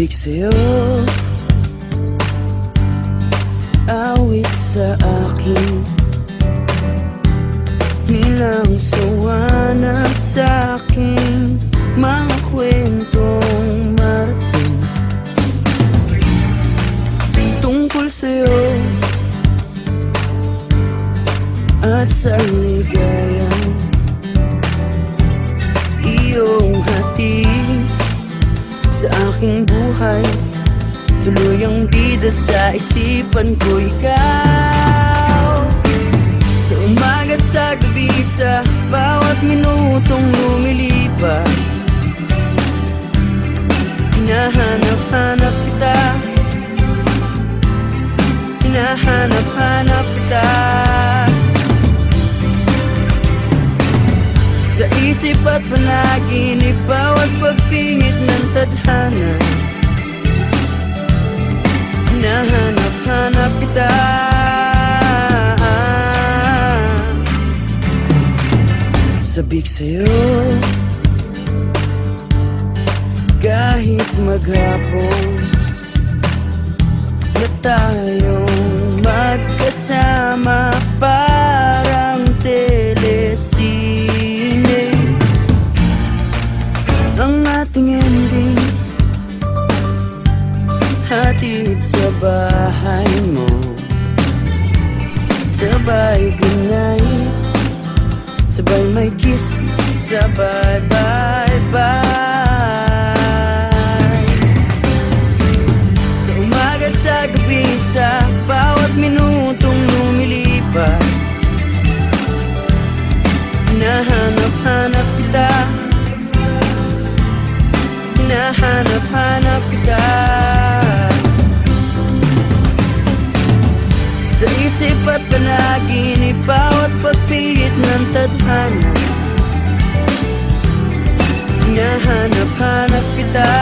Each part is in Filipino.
Sabik sa'yo, awit sa akin, nilang sawa na sa'king mga kwentong marating tungkol sa'yo at sa ligayang iyong hatid sa aking buhay. Tuluyang bida sa isipan ko ikaw, sa umaga't sa gabi, sa bawat minutong lumilipas. Hinahanap-hanap kita, hinahanap-hanap kita, sa isip at panaginip, bawat pagpihit ng tadhana. Hinahanap-hanap kita, sabik sa'yo, kahit maghapon na tayong magkasama, parang telesine ang ating ending. Hatid sa bahay mo, sabay goodnight, sabay may kiss, sabay bye-bye. Sa umaga't sa gabi, sa bawat minutong lumilipas, hinahanap-hanap kita, hinahanap-hanap kita, sa isip at panaginip, bawat pagpihit ng tadhana. Hinahanap-hanap kita,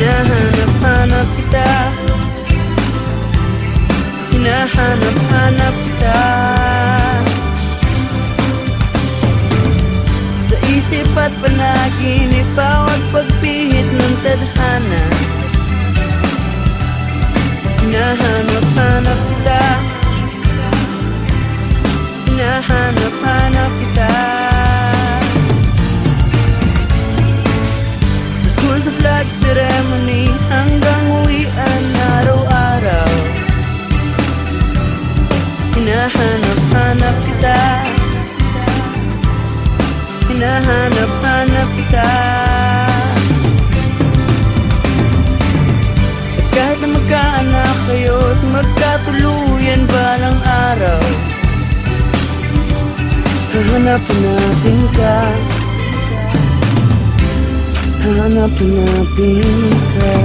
hinahanap-hanap kita, hinahanap-hanap kita, sa isip at panaginip, bawat pagpihit ng tadhana. Hinahanap-hanap kita, hinahanap-hanap kita, sa flag ceremony hanggang uwian araw-araw. Hinahanap-hanap kita, hinahanap-hanap kita, at kahit na magkaanak kayo't magkatuluyan balang araw, hahanap-hanapin ka, hahanap-hanapin ka.